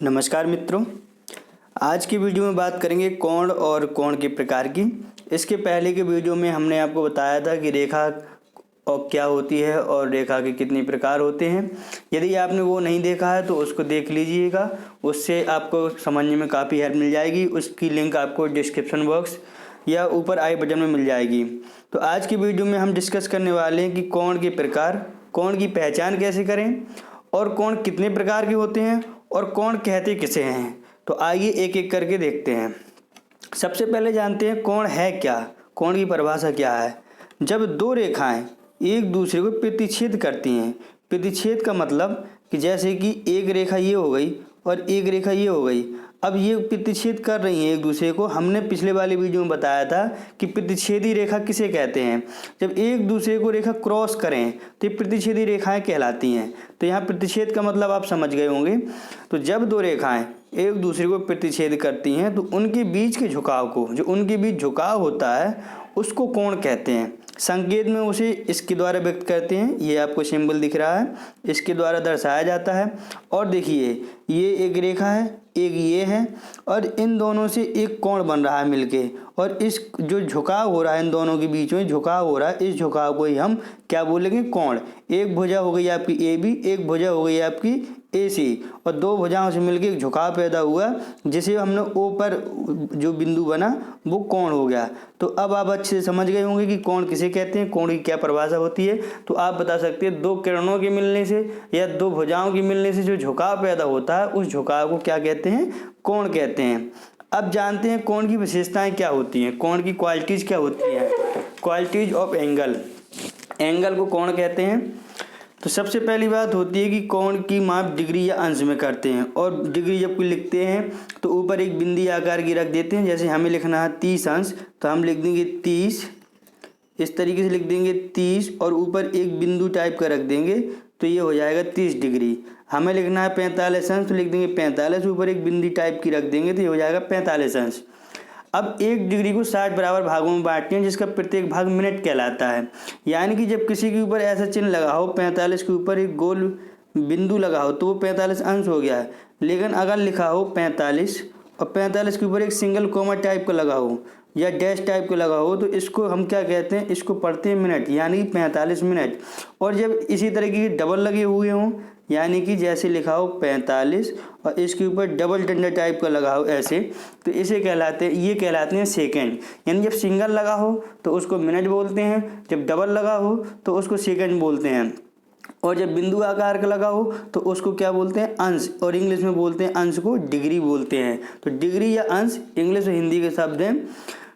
नमस्कार मित्रों, आज की वीडियो में बात करेंगे कोण और कोण के प्रकार की। इसके पहले के वीडियो में हमने आपको बताया था कि रेखा और क्या होती है और रेखा के कितने प्रकार होते हैं। यदि आपने वो नहीं देखा है तो उसको देख लीजिएगा, उससे आपको समझने में काफ़ी हेल्प मिल जाएगी। उसकी लिंक आपको डिस्क्रिप्शन बॉक्स या ऊपर आई बटन में मिल जाएगी। तो आज की वीडियो में हम डिस्कस करने वाले हैं कि कोण के प्रकार, कोण की पहचान कैसे करें और कोण कितने प्रकार के होते हैं और कोण कहते किसे हैं। तो आइए एक एक करके देखते हैं। सबसे पहले जानते हैं कोण है क्या, कोण की परिभाषा क्या है। जब दो रेखाएं एक दूसरे को प्रतिच्छेद करती हैं, प्रतिच्छेद का मतलब कि जैसे कि एक रेखा ये हो गई और एक रेखा ये हो गई, अब ये प्रतिच्छेद कर रही हैं एक दूसरे को। हमने पिछले वाले वीडियो में बताया था कि प्रतिच्छेदी रेखा किसे कहते हैं। जब एक दूसरे को रेखा क्रॉस करें तो ये प्रतिच्छेदी रेखाएं कहलाती हैं। तो यहाँ प्रतिच्छेद का मतलब आप समझ गए होंगे। तो जब दो रेखाएं एक दूसरे को प्रतिच्छेद करती हैं तो उनके बीच के झुकाव को, जो उनके बीच झुकाव होता है, उसको कोण कहते हैं। संकेत में उसे इसके द्वारा व्यक्त करते हैं। ये आपको सिंबल दिख रहा है, इसके द्वारा दर्शाया जाता है। और देखिए, ये एक रेखा है, एक ये है, और इन दोनों से एक कोण बन रहा है मिलके। और इस जो झुकाव हो रहा है, इन दोनों के बीच में झुकाव हो रहा है, इस झुकाव को ही हम क्या बोलेंगे, कोण। एक भुजा हो गई आपकी ए बी, एक भुजा हो गई आपकी ए सी, और दो भुजाओं से मिलकर एक झुकाव पैदा हुआ जिसे हमने ओ पर जो बिंदु बना वो कोण हो गया। तो अब आप अच्छे से समझ गए होंगे कि कोण किसे कहते हैं, कोण की क्या परिभाषा होती है। तो आप बता सकते हैं दो किरणों के मिलने से या दो भुजाओं के मिलने से जो झुकाव पैदा होता है, उस झुकाव को क्या कहते हैं, कोण कहते हैं। अब जानते हैं कोण की विशेषताएं क्या होती हैं, कोण की क्वालिटीज़ क्या होती हैं। क्वालिटीज ऑफ एंगल, एंगल को कोण कहते हैं। तो सबसे पहली बात होती है कि कोण की माप डिग्री या अंश में करते हैं। और डिग्री जब कोई लिखते हैं तो ऊपर एक बिंदी आकार की रख देते हैं। जैसे हमें लिखना है 30 अंश, तो हम लिख देंगे 30, इस तरीके से लिख देंगे 30, और ऊपर एक बिंदु टाइप का रख देंगे तो ये हो जाएगा 30 डिग्री। हमें लिखना है 45 अंश, तो लिख देंगे 45, ऊपर एक बिंदी टाइप की रख देंगे तो ये हो जाएगा 45 अंश। अब एक डिग्री को 60 बराबर भागों में बांटते हैं, जिसका प्रत्येक भाग मिनट कहलाता है। यानी कि जब किसी के ऊपर ऐसा चिन्ह लगा हो, 45 के ऊपर एक गोल बिंदु लगा हो, तो वो 45 अंश हो गया है। लेकिन अगर लिखा हो 45 और 45 के ऊपर एक सिंगल कोमा टाइप का लगा हो या डैश टाइप का लगा हो, तो इसको हम क्या कहते हैं, इसको पढ़ते हैं मिनट, यानी 45 मिनट। और जब इसी तरह की डबल लगे हुए हों, यानी कि जैसे लिखा हो 45 और इसके ऊपर डबल डंडा टाइप का लगा हो ऐसे, तो इसे कहलाते हैं, ये कहलाते हैं सेकंड। यानी जब सिंगल लगा हो तो उसको मिनट बोलते हैं, जब डबल लगा हो तो उसको सेकंड बोलते हैं, और जब बिंदु आकार का लगा हो तो उसको क्या बोलते हैं, अंश। और इंग्लिश में बोलते हैं अंश को डिग्री बोलते हैं। तो डिग्री या अंश इंग्लिश और हिंदी के शब्द हैं।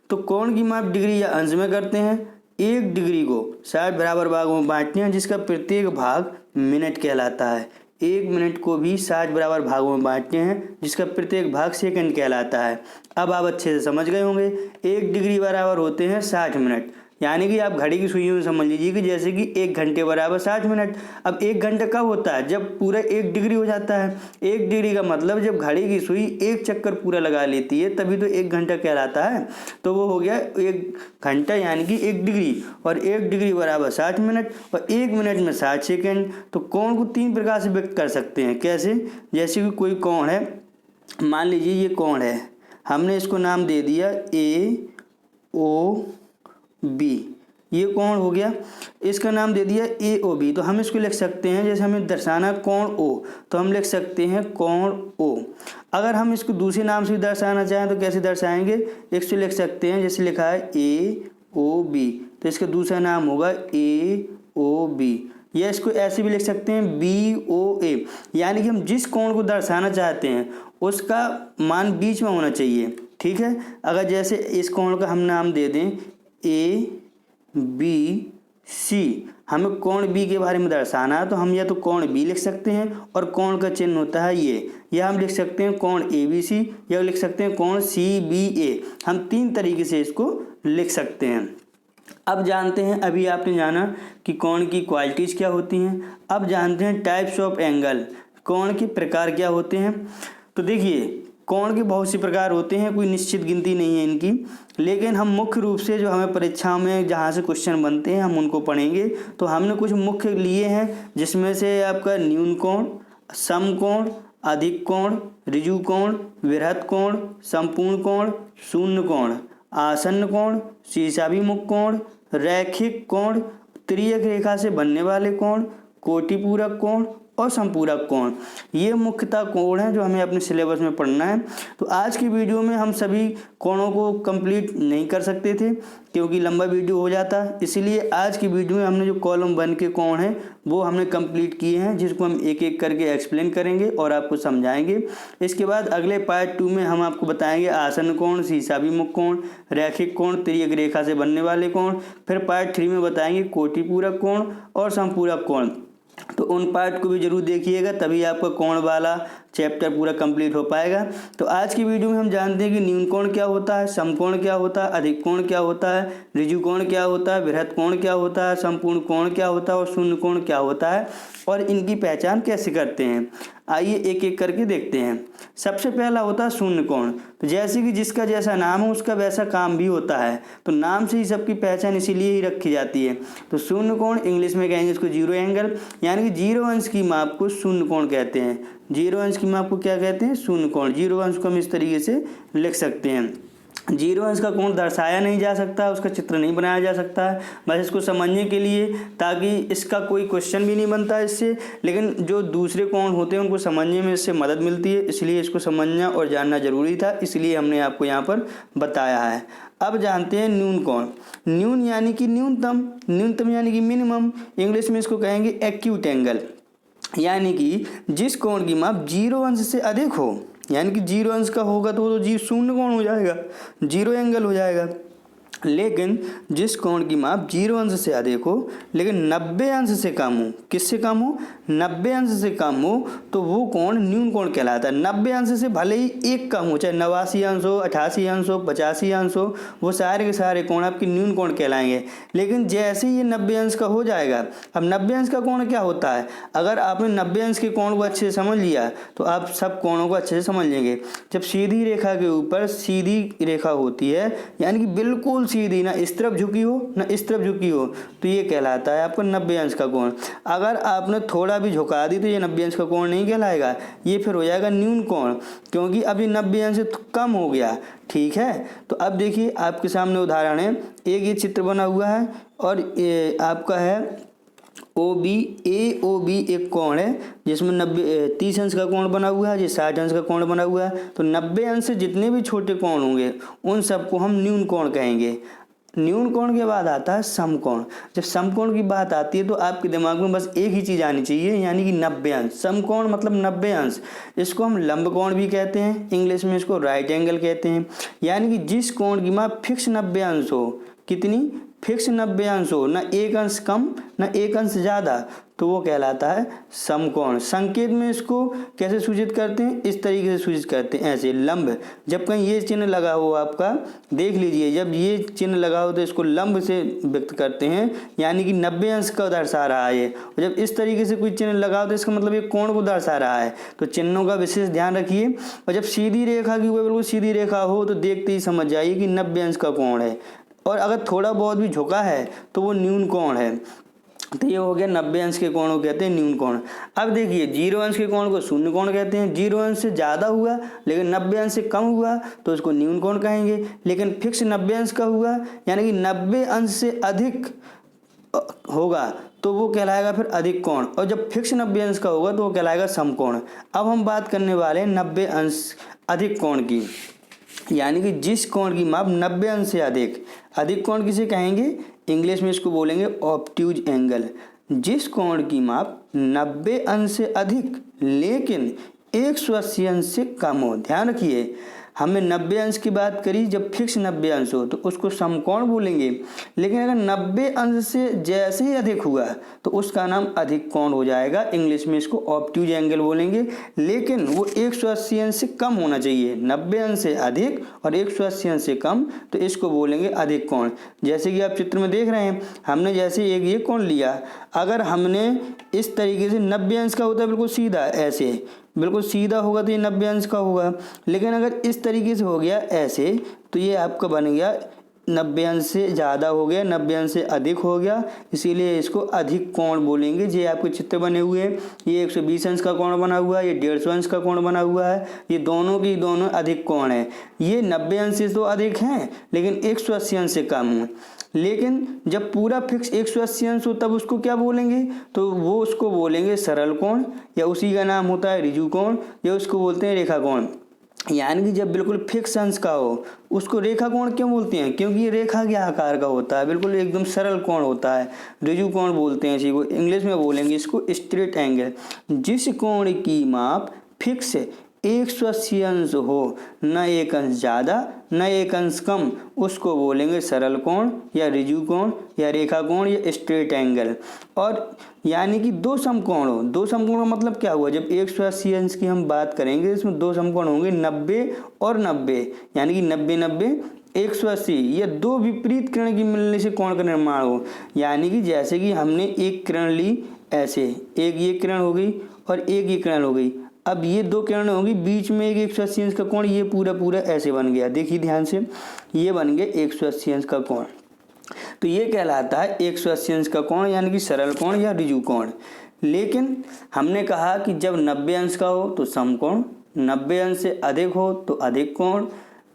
तो कोण की माप डिग्री या अंश में करते हैं। एक डिग्री को 60 बराबर भागों में बांटते हैं, जिसका प्रत्येक भाग मिनट कहलाता है। एक मिनट को भी 60 बराबर भागों में बांटते हैं, जिसका प्रत्येक भाग सेकंड कहलाता है। अब आप अच्छे से समझ गए होंगे। एक डिग्री बराबर होते हैं 60 मिनट। यानी कि आप घड़ी की सुइयों में समझ लीजिए कि जैसे कि 1 घंटे बराबर 60 मिनट। अब 1 घंटा कब होता है, जब पूरा 1 डिग्री हो जाता है। 1 डिग्री का मतलब जब घड़ी की सुई 1 चक्कर पूरा लगा लेती है, तभी तो 1 घंटा कहलाता है। तो वो हो गया 1 घंटा, यानी कि 1 डिग्री, और 1 डिग्री बराबर 60 मिनट, और 1 मिनट में 60 सेकेंड। तो कोण को 3 प्रकार से व्यक्त कर सकते हैं। कैसे, जैसे कि कोई कोण है, मान लीजिए ये कोण है, हमने इसको नाम दे दिया AOB, ये कोण हो गया। इसका नाम दे दिया AOB, तो हम इसको लिख सकते हैं, जैसे हमें दर्शाना कोण O, तो हम लिख सकते हैं कोण O। अगर हम इसको दूसरे नाम से भी दर्शाना चाहें तो कैसे दर्शाएंगे, इसको लिख सकते हैं, जैसे लिखा है AOB, तो इसका दूसरा नाम होगा AOB। या इसको ऐसे भी लिख सकते हैं BOA, यानी कि हम जिस कोण को दर्शाना चाहते हैं उसका मान बीच में होना चाहिए। ठीक है, अगर जैसे इस कोण का हम नाम दे दें ABC, हमें कोण B के बारे में दर्शाना है, तो हम या तो कोण B लिख सकते हैं और कोण का चिन्ह होता है ये, या हम लिख सकते हैं कोण ABC, या लिख सकते हैं कोण CBA। हम 3 तरीके से इसको लिख सकते हैं। अब जानते हैं, अभी आपने जाना कि कोण की क्वालिटीज़ क्या होती हैं। अब जानते हैं टाइप्स ऑफ एंगल, कोण के प्रकार क्या होते हैं। तो देखिए, कोण के बहुत से प्रकार होते हैं, कोई निश्चित गिनती नहीं है इनकी, लेकिन हम मुख्य रूप से जो हमें परीक्षाओं में जहाँ से क्वेश्चन बनते हैं हम उनको पढ़ेंगे। तो हमने कुछ मुख्य लिए हैं, जिसमें से आपका न्यून कोण, समकोण, अधिक कोण, ऋजु कोण, वृहत कोण, संपूर्ण कोण, शून्य कोण, आसन्न कोण, शीर्षाभिमुख कोण, रैखिक कोण, तिर्यक रेखा से बनने वाले कोण, कोटिपूरक कोण और संपूरक कोण। ये मुख्यतः कोण है जो हमें अपने सिलेबस में पढ़ना है। तो आज की वीडियो में हम सभी कोणों को कंप्लीट नहीं कर सकते थे क्योंकि लंबा वीडियो हो जाता, इसलिए आज की वीडियो में हमने जो कॉलम 1 के कोण हैं वो हमने कंप्लीट किए हैं, जिसको हम एक एक करके एक्सप्लेन करेंगे और आपको समझाएंगे। इसके बाद अगले पार्ट 2 में हम आपको बताएंगे आसन्न कोण, शीर्षाभिमुख कोण, रैखिक कोण, तिर्यक रेखा से बनने वाले कोण। फिर पार्ट 3 में बताएंगे कोटिपूरक कोण और संपूरक कोण। तो उन पार्ट को भी जरूर देखिएगा, तभी आपका कोण वाला चैप्टर पूरा कंप्लीट हो पाएगा। तो आज की वीडियो में हम जानते हैं कि न्यून कोण क्या होता है, समकोण क्या होता है, अधिक कोण क्या होता है, ऋजु कोण क्या होता है, वृहत कोण क्या होता है, संपूर्ण कोण क्या होता है और शून्य कोण क्या होता है और इनकी पहचान कैसे करते हैं। आइए एक एक करके देखते हैं। सबसे पहला होता है शून्य कोण। तो जैसे कि जिसका जैसा नाम है उसका वैसा काम भी होता है, तो नाम से ही सबकी पहचान इसीलिए ही रखी जाती है। तो शून्य कोण इंग्लिश में कहेंगे इसको जीरो एंगल, यानी कि जीरो अंश की माप को शून्य कोण कहते हैं। जीरो अंश की माप को क्या कहते हैं? शून्य कोण। जीरो अंश को हम इस तरीके से लिख सकते हैं। जीरो अंश का कोण दर्शाया नहीं जा सकता, उसका चित्र नहीं बनाया जा सकता है, बस इसको समझने के लिए, ताकि इसका कोई क्वेश्चन भी नहीं बनता इससे, लेकिन जो दूसरे कोण होते हैं उनको समझने में इससे मदद मिलती है, इसलिए इसको समझना और जानना जरूरी था, इसलिए हमने आपको यहाँ पर बताया है। अब जानते हैं न्यून कोण। न्यून यानी कि न्यूनतम, न्यूनतम यानी कि मिनिमम, इंग्लिश में इसको कहेंगे एक्यूट एंगल, यानी कि जिस कोण की माप जीरो अंश से अधिक हो, यानी कि जीरो अंश का होगा तो वो तो शून्य कोण हो जाएगा, जीरो एंगल हो जाएगा। लेकिन जिस कोण की माप जीरो अंश से अधिक हो लेकिन 90 अंश से कम हो, किससे कम हो? 90 अंश से कम हो, तो वो कोण न्यून कोण कहलाता है। 90 अंश से भले ही एक कम हो, चाहे 89 अंश हो, 88 अंश हो, 85 अंश हो, वो सारे के सारे कोण आपके न्यून कोण कहलाएंगे। लेकिन जैसे ही ये 90 अंश का हो जाएगा, अब 90 अंश का कोण क्या होता है? अगर आपने 90 अंश के कोण को अच्छे से समझ लिया तो आप सब कोणों को अच्छे से समझ लेंगे। जब सीधी रेखा के ऊपर सीधी रेखा होती है, यानी कि बिल्कुल सीधी, ना इस तरफ झुकी हो ना इस तरफ झुकी हो, तो ये कहलाता है आपका 90 अंश का कोण। अगर आपने थोड़ा भी झुका दी तो ये 90 अंश का कोण नहीं कहलाएगा, ये फिर हो जाएगा न्यून कोण, क्योंकि अभी 90 अंश से कम हो गया। ठीक है, तो अब देखिए आपके सामने उदाहरण है, एक ये चित्र बना हुआ है और ये आपका है OB एक कोण है जिसमें 30 अंश का कोण बना हुआ है, ये 60 अंश का कोण बना हुआ है। तो 90 अंश से जितने भी छोटे कोण होंगे उन सबको हम न्यून कोण कहेंगे। न्यून कोण के बाद आता है समकोण। जब समकोण की बात आती है तो आपके दिमाग में बस एक ही चीज़ आनी चाहिए, यानी कि 90 अंश। समकोण मतलब 90 अंश। इसको हम लंब कोण भी कहते हैं, इंग्लिश में इसको राइट एंगल कहते हैं। यानी कि जिस कोण की माप फिक्स 90 अंश हो, कितनी? फिक्स 90 अंश हो, ना एक अंश कम ना एक अंश ज़्यादा, तो वो कहलाता है समकोण। संकेत में इसको कैसे सूचित करते हैं? इस तरीके से सूचित करते हैं, ऐसे लंब। जब कहीं ये चिन्ह लगा हो आपका, देख लीजिए, जब ये चिन्ह लगा हो तो इसको लंब से व्यक्त करते हैं, यानी कि 90 अंश का दर्शा रहा है। और जब इस तरीके से कोई चिन्ह लगा हो तो इसका मतलब ये कोण को दर्शा रहा है। तो चिन्हों का विशेष ध्यान रखिए। और जब सीधी रेखा की ऊपर बिल्कुल सीधी रेखा हो तो देखते ही समझ जाइए कि 90 अंश का कोण है, और अगर थोड़ा बहुत भी झुका है तो वो न्यून कोण है। तो ये हो गया 90 अंश के कोण को कहते हैं न्यून कोण। अब देखिए जीरो अंश के कोण को शून्य कोण कहते हैं। जीरो अंश से ज़्यादा हुआ लेकिन 90 अंश से कम हुआ तो उसको न्यून कोण कहेंगे। लेकिन फिक्स 90 अंश का हुआ, यानी कि 90 अंश से अधिक होगा तो वो कहलाएगा फिर अधिक कोण, और जब फिक्स 90 अंश का होगा तो वो कहलाएगा समकोण। अब हम बात करने वाले हैं 90 अंश अधिक कोण की, यानी कि जिस कोण की माप 90 अंश से अधिक। अधिक कोण किसे कहेंगे? इंग्लिश में इसको बोलेंगे ऑब्ट्यूज एंगल। जिस कोण की माप 90 अंश से अधिक लेकिन 180 अंश से कम हो। ध्यान रखिए, हमने 90 अंश की बात करी, जब फिक्स 90 अंश हो तो उसको समकोण बोलेंगे। लेकिन अगर 90 अंश से जैसे ही अधिक हुआ तो उसका नाम अधिक कोण हो जाएगा, इंग्लिश में इसको ऑब्ट्यूज एंगल बोलेंगे। लेकिन वो 180 अंश से कम होना चाहिए। 90 अंश से अधिक और 180 अंश से कम, तो इसको बोलेंगे अधिक कोण। जैसे कि आप चित्र में देख रहे हैं, हमने जैसे एक ये कोण लिया, अगर हमने इस तरीके से 90 अंश का होता है बिल्कुल सीधा, ऐसे बिल्कुल सीधा होगा तो ये 90 अंश का होगा। लेकिन अगर इस तरीके से हो गया ऐसे, तो ये आपका बन गया 90 अंश से ज़्यादा हो गया, 90 अंश से अधिक हो गया, इसीलिए इसको अधिक कोण बोलेंगे। ये आपके चित्र बने हुए हैं, ये 120 अंश का कोण बना हुआ है, ये 150 अंश का कोण बना हुआ है, ये दोनों की दोनों अधिक कोण है। ये 90 अंश से तो अधिक हैं लेकिन 180 अंश से कम है। लेकिन जब पूरा फिक्स 180 अंश हो तब उसको क्या बोलेंगे, तो वो उसको बोलेंगे सरल कोण, या उसी का नाम होता है ऋजु कोण, या उसको बोलते हैं रेखा कोण। यानी कि जब बिल्कुल फिक्स अंश का हो उसको रेखा कोण क्यों बोलते हैं, क्योंकि ये रेखा के आकार का होता है, बिल्कुल एकदम सरल कोण होता है, ऋजु कोण बोलते हैं इसी को। इंग्लिश में बोलेंगे इसको स्ट्रेट एंगल। जिस कोण की माप फिक्स 180 अंश हो, न एक अंश ज़्यादा न एक अंश कम, उसको बोलेंगे सरल कोण या ऋजु कोण या रेखा कोण या स्ट्रेट एंगल। और यानी कि दो समकोण हो, दो समकोण का मतलब क्या हुआ, जब 180 अंश की हम बात करेंगे इसमें दो समकोण होंगे 90 और 90, यानी कि 90 90 180, ये दो विपरीत किरण की मिलने से कोण का निर्माण हो। यानी कि जैसे कि हमने एक किरण ली ऐसे, एक ये किरण हो गई और एक ये किरण हो गई, अब ये दो किरण होंगी, बीच में एक 180 अंश का कोण, ये पूरा पूरा ऐसे बन गया, देखिए ध्यान से, ये बन गया 180 अंश का कोण। तो ये कहलाता है 180 अंश का कोण, यानी कि सरल कोण या ऋजु कोण। लेकिन हमने कहा कि जब 90 अंश का हो तो समकोण, 90 अंश से अधिक हो तो अधिक कोण,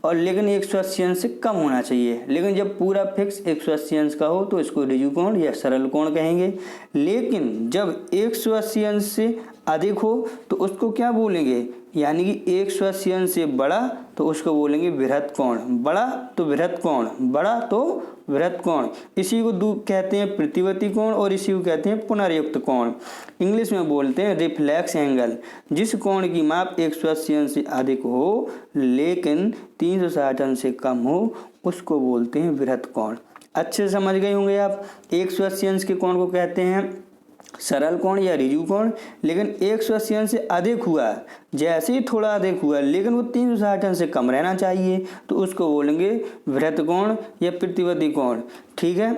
और लेकिन 180 अंश से कम होना चाहिए। लेकिन जब पूरा फिक्स 180 अंश का हो तो इसको ऋजु कोण या सरल कोण कहेंगे। लेकिन जब 180 अंश से अधिक हो तो उसको क्या बोलेंगे, यानी कि 180 अंश से बड़ा तो उसको बोलेंगे बृहत् कोण, बड़ा तो बृहत् कोण, बड़ा तो बृहत् कोण। इसी को कहते हैं प्रतिवर्ती कोण और इसी को कहते हैं पुनर्युक्त कोण। इंग्लिश में बोलते हैं रिफ्लेक्स एंगल। जिस कोण की माप 180 अंश से अधिक हो लेकिन 360 अंश से कम हो उसको बोलते हैं बृहत् कोण। अच्छे से समझ गए होंगे आप। 180 अंश के कोण को कहते हैं सरल कोण या ऋजु कोण। लेकिन 180 अंश से अधिक हुआ, जैसे ही थोड़ा अधिक हुआ लेकिन वो 360 अंश से कम रहना चाहिए तो उसको बोलेंगे बृहत् कोण या प्रतिवर्ती कोण। ठीक है,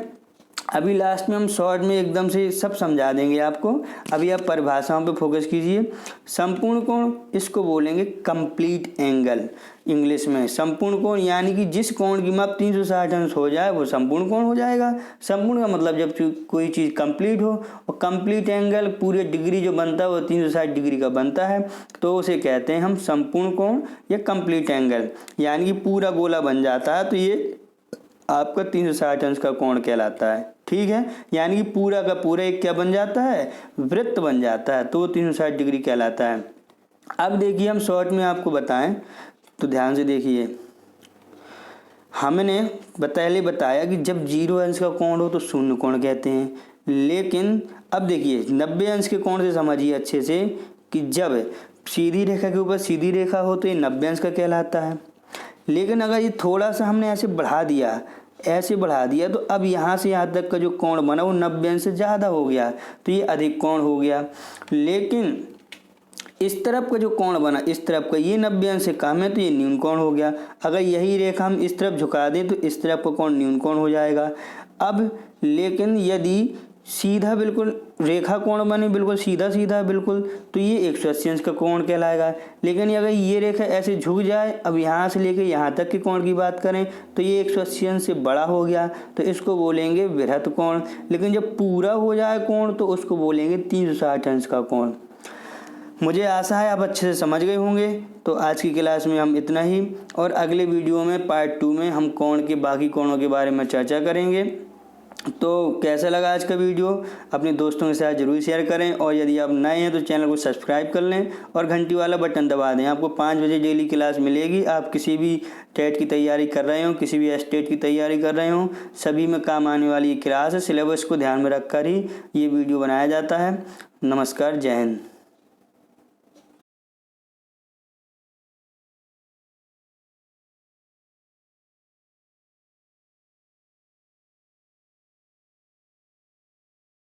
अभी लास्ट में हम शॉर्ट में एकदम से सब समझा देंगे आपको। अभी आप परिभाषाओं पे फोकस कीजिए। संपूर्ण कोण, इसको बोलेंगे कंप्लीट एंगल। इंग्लिश में संपूर्ण कोण यानी कि जिस कोण की माप 360 अंश हो जाए वो संपूर्ण कोण हो जाएगा। संपूर्ण का मतलब जब कोई चीज़ कंप्लीट हो, और कंप्लीट एंगल पूरे डिग्री जो बनता है वो 360 डिग्री का बनता है, तो उसे कहते हैं हम संपूर्ण कोण या कंप्लीट एंगल। यानी कि पूरा गोला बन जाता है तो ये आपका 360 अंश का कोण कहलाता है। ठीक है, यानी कि पूरा का पूरा एक क्या बन जाता है, वृत्त बन जाता है, तो 360 डिग्री कहलाता है। अब देखिए हम शॉर्ट में आपको बताएं तो ध्यान से देखिए। हमने पहले बताया कि जब 0 अंश का कोण हो तो शून्य कोण कहते हैं। लेकिन अब देखिए 90 अंश के कोण से समझिए अच्छे से कि जब सीधी रेखा के ऊपर सीधी रेखा हो तो ये 90 अंश का कहलाता है। लेकिन अगर ये थोड़ा सा हमने ऐसे बढ़ा दिया, ऐसे बढ़ा दिया, तो अब यहाँ से यहाँ तक का जो कोण बना वो 90 अंश से ज़्यादा हो गया तो ये अधिक कोण हो गया। लेकिन इस तरफ का जो कोण बना, इस तरफ का, ये 90 अंश से कम है तो ये न्यून कोण हो गया। अगर यही रेखा हम इस तरफ झुका दें तो इस तरफ का कोण न्यून कोण हो जाएगा। अब लेकिन यदि सीधा बिल्कुल रेखा कोण बने, बिल्कुल सीधा सीधा बिल्कुल, तो ये 180 अंश का कोण कहलाएगा। लेकिन अगर ये रेखा ऐसे झुक जाए, अब यहाँ से लेकर यहाँ तक के कोण की बात करें तो ये 180 अंश से बड़ा हो गया तो इसको बोलेंगे बृहत् कोण। लेकिन जब पूरा हो जाए कोण तो उसको बोलेंगे 360 अंश का कोण। मुझे आशा है आप अच्छे से समझ गए होंगे। तो आज की क्लास में हम इतना ही, और अगले वीडियो में पार्ट 2 में हम कोण के बाकी कोणों के बारे में चर्चा करेंगे। तो कैसा लगा आज का वीडियो, अपने दोस्तों के साथ जरूर शेयर करें, और यदि आप नए हैं तो चैनल को सब्सक्राइब कर लें और घंटी वाला बटन दबा दें। आपको 5 बजे डेली क्लास मिलेगी। आप किसी भी टेट की तैयारी कर रहे हो, किसी भी स्टेट की तैयारी कर रहे हो, सभी में काम आने वाली ये क्लास है। सिलेबस को ध्यान में रखकर ही ये वीडियो बनाया जाता है। नमस्कार, जय हिंद।